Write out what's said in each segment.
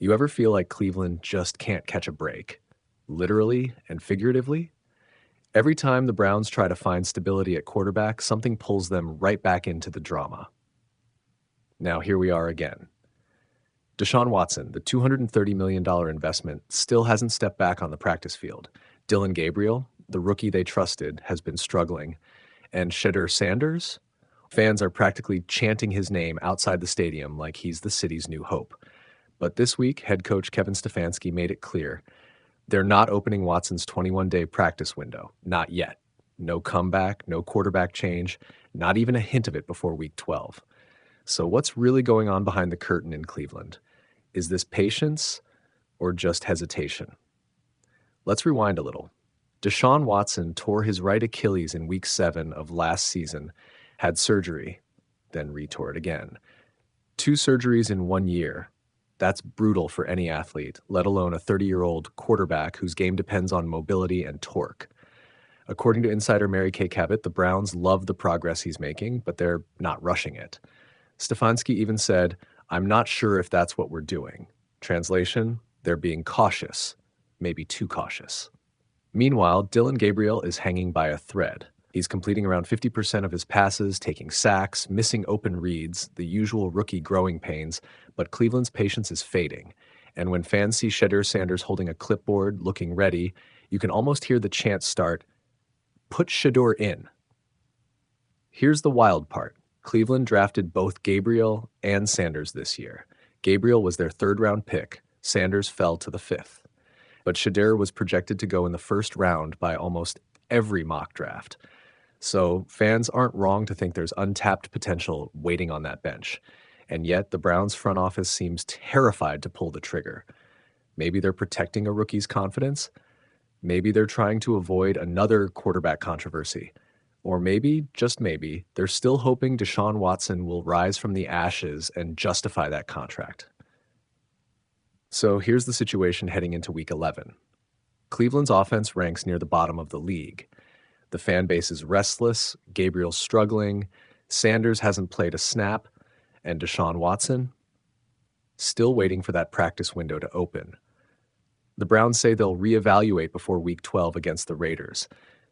You ever feel like Cleveland just can't catch a break? Literally and figuratively? Every time the Browns try to find stability at quarterback, something pulls them right back into the drama. Now, here we are again. Deshaun Watson, the $230 million investment, still hasn't stepped back on the practice field. Dillon Gabriel, the rookie they trusted, has been struggling. And Shedeur Sanders? Fans are practically chanting his name outside the stadium like he's the city's new hope. But this week, head coach Kevin Stefanski made it clear they're not opening Watson's 21-day practice window. Not yet. No comeback, no quarterback change, not even a hint of it before week 12. So what's really going on behind the curtain in Cleveland? Is this patience or just hesitation? Let's rewind a little. Deshaun Watson tore his right Achilles in week 7 of last season, had surgery, then retore it again. 2 surgeries in 1 year. That's brutal for any athlete, let alone a 30-year-old quarterback whose game depends on mobility and torque. According to insider Mary Kay Cabot, the Browns love the progress he's making, but they're not rushing it. Stefanski even said, "I'm not sure if that's what we're doing." Translation, they're being cautious, maybe too cautious. Meanwhile, Dillon Gabriel is hanging by a thread. He's completing around 50% of his passes, taking sacks, missing open reads, the usual rookie growing pains, but Cleveland's patience is fading. And when fans see Shedeur Sanders holding a clipboard, looking ready, you can almost hear the chant start, "Put Shedeur in." Here's the wild part. Cleveland drafted both Gabriel and Sanders this year. Gabriel was their 3rd-round pick. Sanders fell to the 5th. But Shedeur was projected to go in the 1st round by almost every mock draft. So fans aren't wrong to think there's untapped potential waiting on that bench. And yet the Browns front office seems terrified to pull the trigger. Maybe they're protecting a rookie's confidence. Maybe they're trying to avoid another quarterback controversy. Or maybe, just maybe, they're still hoping Deshaun Watson will rise from the ashes and justify that contract. So here's the situation heading into week 11. Cleveland's offense ranks near the bottom of the league. The fan base is restless, Gabriel's struggling, Sanders hasn't played a snap, and Deshaun Watson still waiting for that practice window to open. The Browns say they'll reevaluate before week 12 against the Raiders.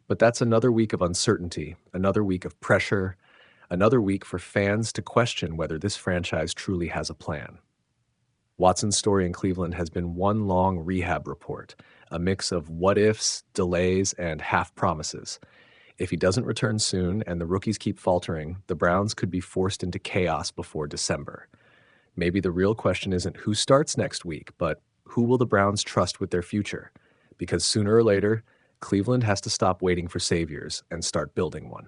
But that's another week of uncertainty, another week of pressure, another week for fans to question whether this franchise truly has a plan. Watson's story in Cleveland has been one long rehab report, a mix of what-ifs, delays, and half-promises. If he doesn't return soon and the rookies keep faltering, the Browns could be forced into chaos before December. Maybe the real question isn't who starts next week, but who will the Browns trust with their future? Because sooner or later, Cleveland has to stop waiting for saviors and start building one.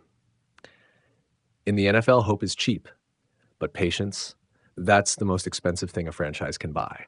In the NFL, hope is cheap, but patience, that's the most expensive thing a franchise can buy.